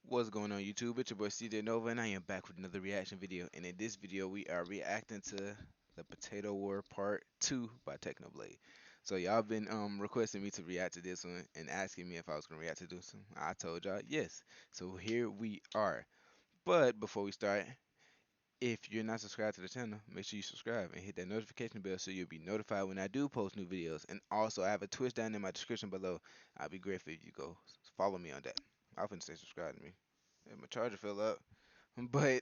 What's going on YouTube? It's your boy CeejayNova and I am back with another reaction video. And in this video we are reacting to the Potato War Part 2 by Technoblade. So y'all been requesting me to react to this one and asking me if I was gonna react to this one. I told y'all yes. So here we are. But before we start, if you're not subscribed to the channel, make sure you subscribe and hit that notification bell so you'll be notified when I do post new videos. And also I have a Twitch down in my description below. I'll be grateful if you go follow me on that. I'll finna say subscribe to me. Yeah, my charger fell up. But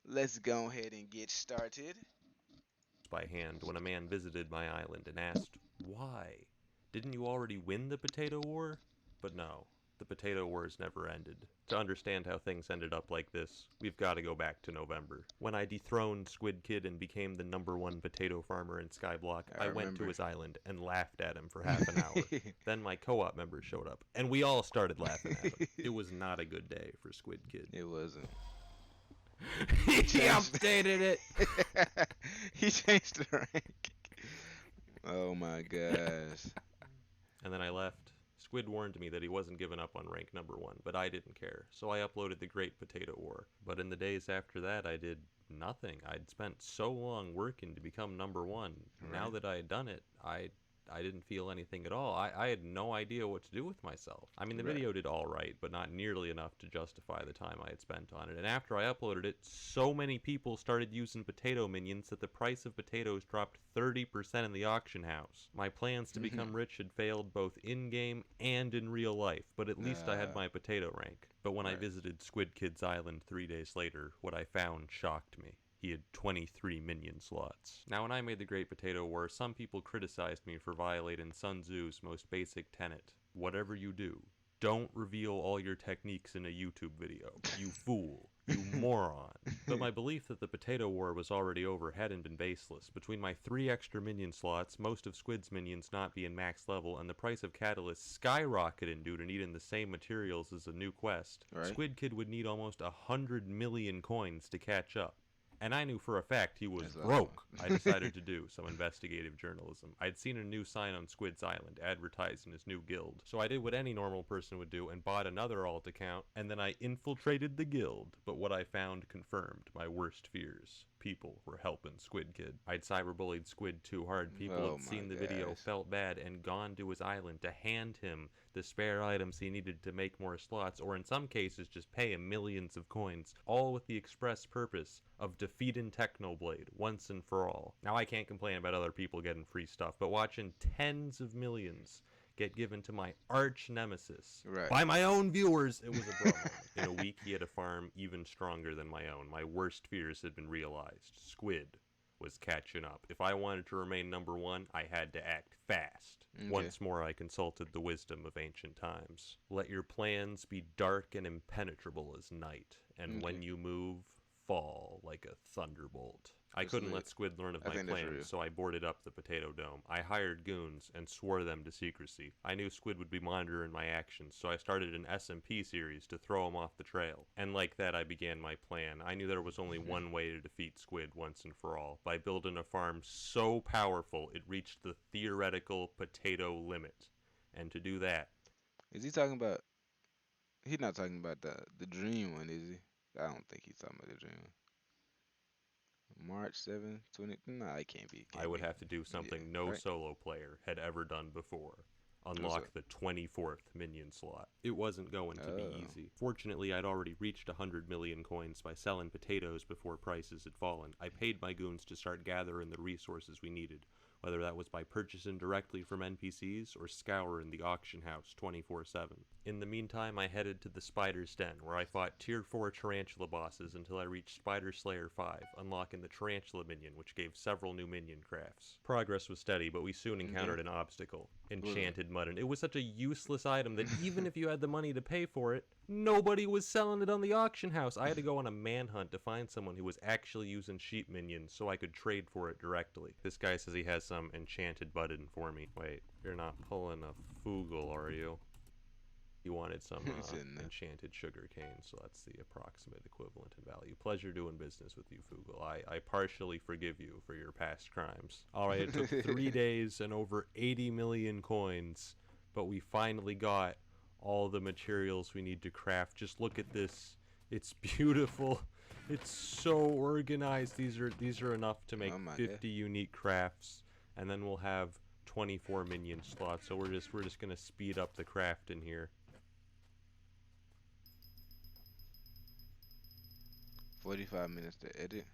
let's go ahead and get started. By hand when a man visited my island and asked, "Why? Didn't you already win the Potato War?" But no, the Potato Wars never ended. To understand how things ended up like this, we've got to go back to November. When I dethroned Squid Kid and became the #1 potato farmer in Skyblock, I I went to remember. his island and laughed at him for half an hour. Then my co-op members showed up, and we all started laughing at him. It was not a good day for Squid Kid. It wasn't. He Changed. updated it! He changed the rank. Oh my gosh. And then I left. Squid warned me that he wasn't giving up on rank #1, but I didn't care, so I uploaded the Great Potato War. But in the days after that, I did nothing. I'd spent so long working to become #1. Now Right. that I had done it, I didn't feel anything at all. I had no idea what to do with myself. I mean, the Right. video did all right, but not nearly enough to justify the time I had spent on it. And after I uploaded it, so many people started using potato minions that the price of potatoes dropped 30% in the auction house. My plans to become rich had failed both in-game and in real life, but at least I had my potato rank. But when I Right. visited Squid Kid's island 3 days later, what I found shocked me. He had 23 minion slots. Now, when I made the Great Potato War, some people criticized me for violating Sun Tzu's most basic tenet. Whatever you do, don't reveal all your techniques in a YouTube video. You fool. You moron. But my belief that the Potato War was already over hadn't been baseless. Between my 3 extra minion slots, most of Squid's minions not being max level, and the price of catalysts skyrocketing due to needing the same materials as a new quest, Right. Squid Kid would need almost 100 million coins to catch up. And I knew for a fact he was That's a lot. broke. I decided to do some investigative journalism. I'd seen a new sign on Squid's Island advertising his new guild. So I did what any normal person would do and bought another alt account, and then I infiltrated the guild. But what I found confirmed my worst fears. People were helping Squid Kid. I'd cyberbullied Squid too hard. People Oh had my seen the video, gosh. felt bad, and gone to his island to hand him the spare items he needed to make more slots, or in some cases just pay him millions of coins, all with the express purpose of defeating Technoblade once and for all. Now, I can't complain about other people getting free stuff, but watching tens of millions get given to my arch nemesis Right. by my own viewers, it was a bro moment. In a week, he had a farm even stronger than my own. My worst fears had been realized. Squid was catching up. If I wanted to remain #1, I had to act fast. Okay. Once more, I consulted the wisdom of ancient times. Let your plans be dark and impenetrable as night, and when Okay. you move, fall like a thunderbolt. I That's couldn't lit. let Squid learn of I my think that's real. plans, so I boarded up the Potato Dome. I hired goons and swore them to secrecy. I knew Squid would be monitoring my actions, so I started an SMP series to throw him off the trail. And like that, I began my plan. I knew there was only one way to defeat Squid once and for all, by building a farm so powerful it reached the theoretical potato limit. And to do that, Is he talking about? He's not talking about the dream one, is he? I don't think he's talking about the dream one. March 7th, 20. Nah, it can't be. I Can't would be. have to do Yeah. something no Right. solo player had ever done before. What's up? Unlock the 24th minion slot. It wasn't going to be Oh. easy. Fortunately, I'd already reached 100 million coins by selling potatoes before prices had fallen. I paid my goons to start gathering the resources we needed, whether that was by purchasing directly from NPCs or scouring the auction house 24/7. In the meantime, I headed to the Spider's Den, where I fought Tier 4 Tarantula bosses until I reached Spider Slayer 5, unlocking the Tarantula minion, which gave several new minion crafts. Progress was steady, but we soon encountered an obstacle. Enchanted Mutton. It was such a useless item that even if you had the money to pay for it, nobody was selling it on the auction house. I had to go on a manhunt to find someone who was actually using sheep minions so I could trade for it directly. This guy says he has some enchanted button for me. Wait, you're not pulling a Foogle, are you? You wanted some enchanted sugar cane, so that's the approximate equivalent in value. Pleasure doing business with you, Foogle. I partially forgive you for your past crimes. Alright, it took 3 days and over 80 million coins, but we finally got all the materials we need to craft. Just look at this. It's beautiful. It's so organized. These are enough to make Oh my god. 50 unique crafts, and then we'll have 24 minion slots. So we're just gonna speed up the craft in here. 45 minutes to edit.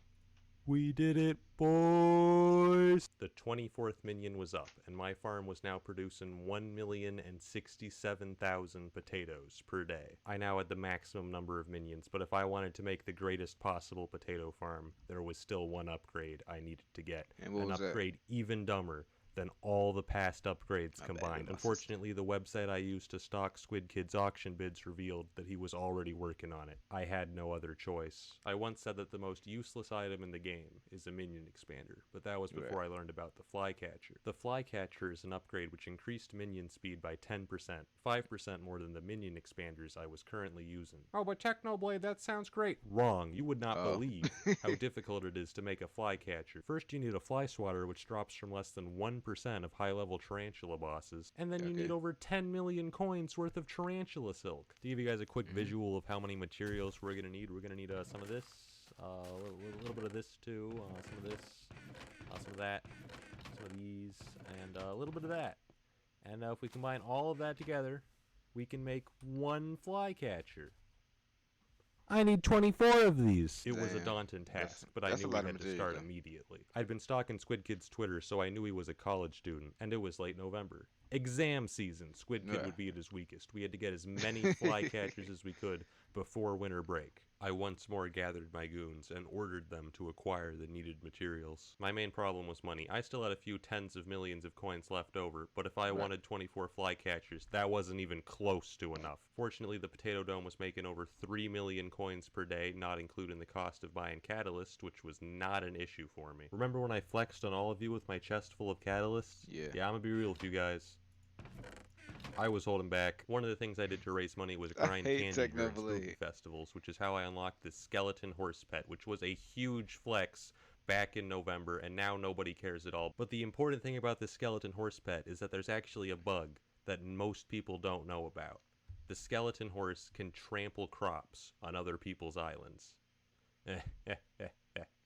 We did it, boys! The 24th minion was up, and my farm was now producing 1,067,000 potatoes per day. I now had the maximum number of minions, but if I wanted to make the greatest possible potato farm, there was still one upgrade I needed to get. And what An was that? upgrade even dumber than all the past upgrades My bad, combined. my Unfortunately, the website I used to stock Squid Kid's auction bids revealed that he was already working on it. I had no other choice. I once said that the most useless item in the game is a minion expander, but that was before I learned about the flycatcher. The flycatcher is an upgrade which increased minion speed by 10%, 5% more than the minion expanders I was currently using. Oh, but Technoblade, that sounds great. Wrong. You would not believe how difficult it is to make a flycatcher. First, you need a fly swatter, which drops from less than 1% of high-level tarantula bosses, and then you need over 10 million coins worth of tarantula silk. To give you guys a quick visual of how many materials we're gonna need some of this, a little bit of this too, some of this, some of that, some of these, and a little bit of that. And if we combine all of that together, we can make one flycatcher. I need 24 of these. It was a daunting task, but I knew we had to start immediately. I'd been stalking Squid Kid's Twitter, so I knew he was a college student, and it was late November. Exam season. Squid Kid would be at his weakest. We had to get as many flycatchers as we could before winter break. I once more gathered my goons and ordered them to acquire the needed materials. My main problem was money. I still had a few tens of millions of coins left over, but if I wanted 24 flycatchers, that wasn't even close to enough. Fortunately, the Potato Dome was making over 3 million coins per day, not including the cost of buying catalyst, which was not an issue for me. Remember when I flexed on all of you with my chest full of catalysts? Yeah, I'm gonna be real with you guys. I was holding back. One of the things I did to raise money was grind candy during spooky festivals, which is how I unlocked the skeleton horse pet, which was a huge flex back in November, and now nobody cares at all. But the important thing about this skeleton horse pet is that there's actually a bug that most people don't know about. The skeleton horse can trample crops on other people's islands.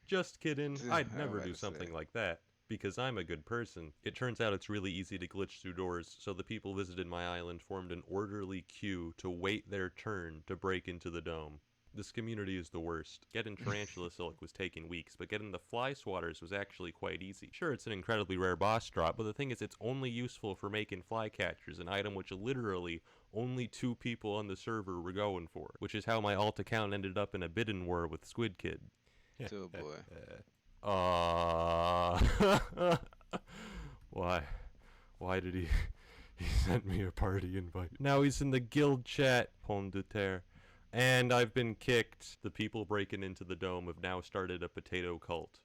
Just kidding. I'd never do something like that. Because I'm a good person. It turns out it's really easy to glitch through doors, so the people visiting my island formed an orderly queue to wait their turn to break into the dome. This community is the worst. Getting tarantula silk was taking weeks, but getting the fly swatters was actually quite easy. Sure, it's an incredibly rare boss drop, but the thing is it's only useful for making flycatchers, an item which literally only 2 people on the server were going for, which is how my alt account ended up in a bidding war with Squid Kid. Oh boy. Why did he sent me a party invite? Now he's in the guild chat, Pomme de terre. And I've been kicked. The people breaking into the dome have now started a potato cult.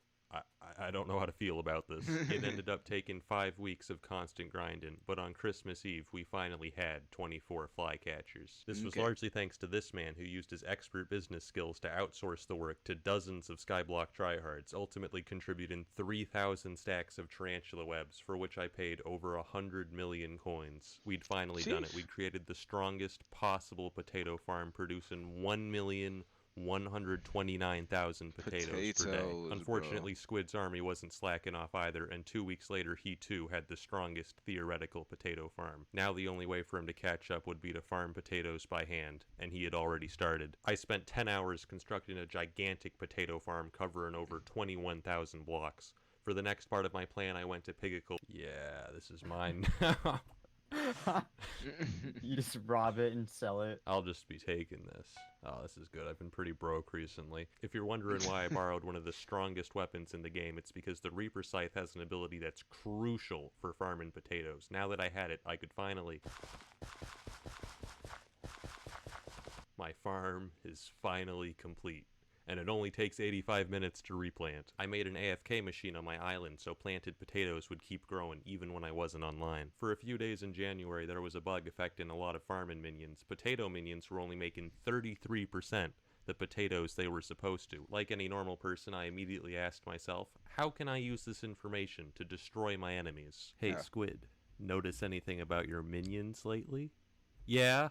I don't know how to feel about this. It ended up taking 5 weeks of constant grinding, but on Christmas Eve, we finally had 24 flycatchers. This was largely thanks to this man who used his expert business skills to outsource the work to dozens of Skyblock tryhards, ultimately contributing 3,000 stacks of tarantula webs, for which I paid over 100 million coins. We'd finally done it. We'd created the strongest possible potato farm, producing 1,129,000 potatoes per day. Unfortunately, Squid's army wasn't slacking off either, and 2 weeks later he too had the strongest theoretical potato farm. Now the only way for him to catch up would be to farm potatoes by hand, and he had already started. I spent 10 hours constructing a gigantic potato farm covering over 21,000 blocks. For the next part of my plan, I went to Pigacle. Yeah, this is mine now. You just rob it and sell it. I'll just be taking this. Oh, this is good. I've been pretty broke recently. If you're wondering why I borrowed one of the strongest weapons in the game, it's because the Reaper Scythe has an ability that's crucial for farming potatoes. Now that I had it, I could finally... My farm is finally complete, and it only takes 85 minutes to replant. I made an AFK machine on my island so planted potatoes would keep growing even when I wasn't online. For a few days in January, there was a bug affecting a lot of farming minions. Potato minions were only making 33% the potatoes they were supposed to. Like any normal person, I immediately asked myself, how can I use this information to destroy my enemies? Hey, Squid, notice anything about your minions lately? Yeah?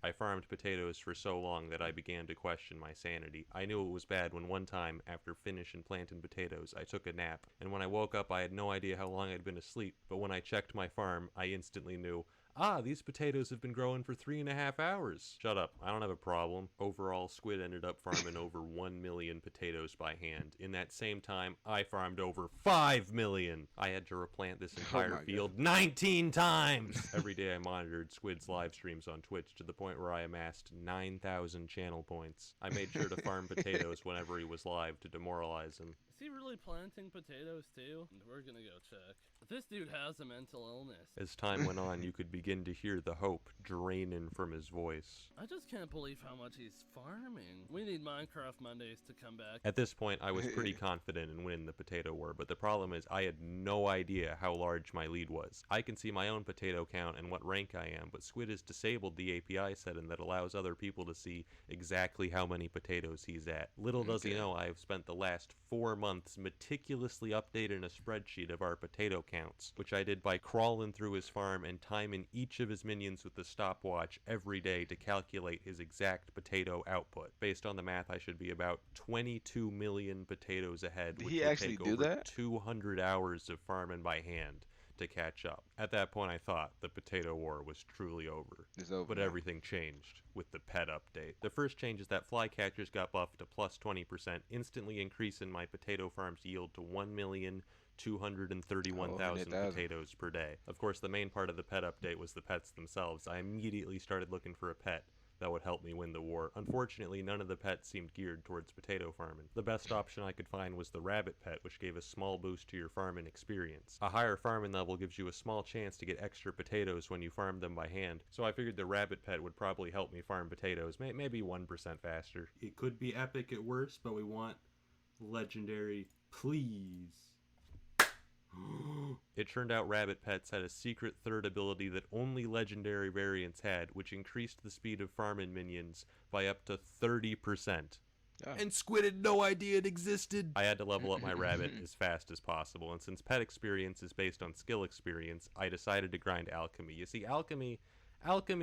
I farmed potatoes for so long that I began to question my sanity. I knew it was bad when one time, after finishing planting potatoes, I took a nap, and when I woke up I had no idea how long I'd been asleep, but when I checked my farm, I instantly knew, ah, these potatoes have been growing for 3.5 hours. Shut up, I don't have a problem. Overall, Squid ended up farming over 1 million potatoes by hand. In that same time, I farmed over 5 million. I had to replant this Oh entire my field 19 times. Every day I monitored Squid's live streams on Twitch to the point where I amassed 9,000 channel points. I made sure to farm potatoes whenever he was live to demoralize him. Is he really planting potatoes too? We're gonna go check. If this dude has a mental illness. As time went on, you could begin to hear the hope draining from his voice. I just can't believe how much he's farming. We need Minecraft Mondays to come back. At this point, I was pretty confident in winning the potato war, but the problem is I had no idea how large my lead was. I can see my own potato count and what rank I am, but Squid has disabled the API setting that allows other people to see exactly how many potatoes he's at. Little does he know I have spent the last 4 months meticulously updating a spreadsheet of our potato counts, which I did by crawling through his farm and timing each of his minions with the stopwatch every day to calculate his exact potato output. Based on the math, I should be about 22 million potatoes ahead, Did which he would actually take do over that? 200 hours of farming by hand to catch up. At that point, I thought the potato war was truly over. It's over. But now. everything changed with the pet update. The first change is that flycatchers got buffed to plus 20%, instantly increasing my potato farm's yield to 1,231,000 potatoes per day. Of course, the main part of the pet update was the pets themselves. I immediately started looking for a pet that would help me win the war. Unfortunately, none of the pets seemed geared towards potato farming. The best option I could find was the rabbit pet, which gave a small boost to your farming experience. A higher farming level gives you a small chance to get extra potatoes when you farm them by hand, so I figured the rabbit pet would probably help me farm potatoes, maybe 1% faster. It could be epic at worst, but we want legendary, please. It turned out rabbit pets had a secret third ability that only legendary variants had, which increased the speed of farming minions by up to 30%. Oh. And Squid had no idea it existed. I had to level up my rabbit as fast as possible, and since pet experience is based on skill experience, I decided to grind alchemy. You see, alchemy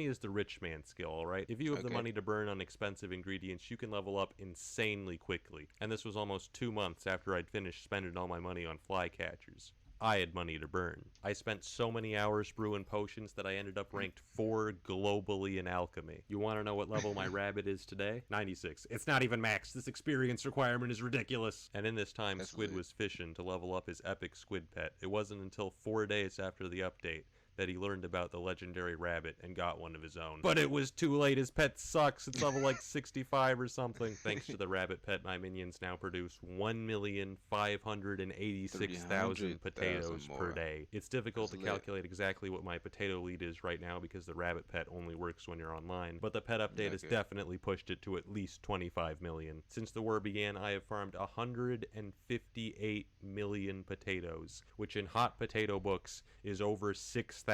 is the rich man's skill, alright? If you have the money to burn on expensive ingredients, you can level up insanely quickly. And this was almost 2 months after I'd finished spending all my money on flycatchers. I had money to burn. I spent so many hours brewing potions that I ended up ranked 4 globally in alchemy. You want to know what level my rabbit is today? 96. It's not even max. This experience requirement is ridiculous. And in this time, Squid was fishing to level up his epic squid pet. It wasn't until 4 days after the update that he learned about the legendary rabbit and got one of his own. But it was too late. His pet sucks. It's level like 65 or something. Thanks to the rabbit pet, my minions now produce 1,586,000 potatoes per day. It's difficult to calculate exactly what my potato lead is right now because the rabbit pet only works when you're online, but the pet update has definitely pushed it to at least 25 million. Since the war began, I have farmed 158 million potatoes, which in hot potato books is over 6,000.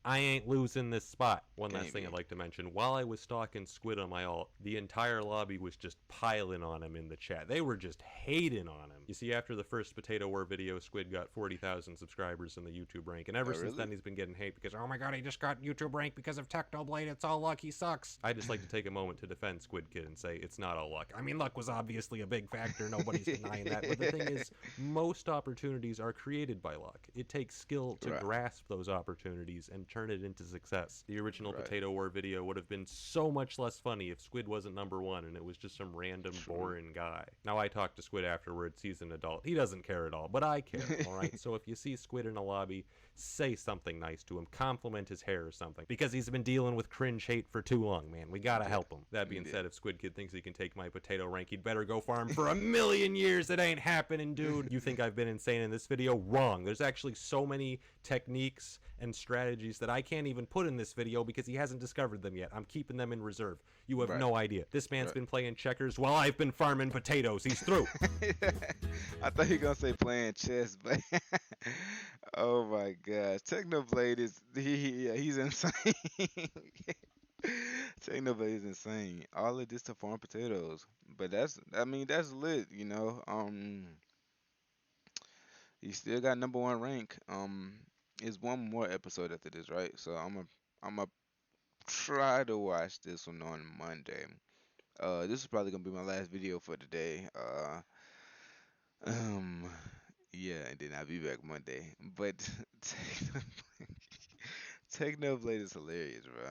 I ain't losing this spot. One last thing I'd like to mention. While I was stalking Squid on my alt, the entire lobby was just piling on him in the chat. They were just hating on him. You see, after the first Potato War video, Squid got 40,000 subscribers in the YouTube rank, and ever since then he's been getting hate because, oh my god, he just got YouTube rank because of Technoblade, it's all luck, he sucks. I just like to take a moment to defend Squid Kid and say it's not all luck. I mean, luck was obviously a big factor, nobody's denying that, but the thing is, most opportunities are created by luck. It takes skill to grasp those opportunities and turn it into success. The original Potato War video would have been so much less funny if Squid wasn't #1 and it was just some random boring guy. Now I talked to Squid afterwards, he's an adult. He doesn't care at all, but I care, alright? So if you see Squid in a lobby, say something nice to him, compliment his hair or something, because he's been dealing with cringe hate for too long, man. We gotta help him. That being said, if Squid Kid thinks he can take my potato rank, he'd better go farm for 1,000,000 years. It ain't happening, dude. You think I've been insane in this video? Wrong. There's actually so many techniques and strategies that I can't even put in this video because he hasn't discovered them yet. I'm keeping them in reserve. You have no idea. This man's been playing checkers while I've been farming potatoes. He's through. I thought you were gonna say playing chess, but oh my gosh, Technoblade is he's insane. Technoblade is insane. All of this to farm potatoes, but that's lit. You know, he still got #1 rank. It's one more episode after this, right? So I'm a try to watch this one on Monday. This is probably gonna be my last video for today. Um, yeah, and then I'll be back Monday. But Technoblade is hilarious, bro.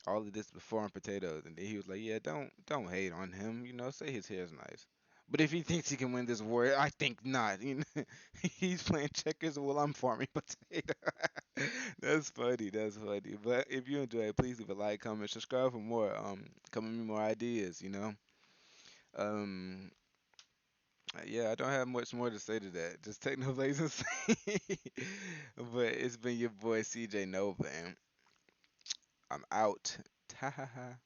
All of this before on potatoes, and then he was like, "Yeah, don't hate on him. You know, say his hair's nice. But if he thinks he can win this war, I think not. You know, he's playing checkers while I'm farming potato. That's funny. That's funny. But if you enjoy it, please leave a like, comment, subscribe for more. Come with me more ideas. You know. Um, yeah, I don't have much more to say to that. Just take no blazing. But it's been your boy CJ Nova, and I'm out. Ta ha ha.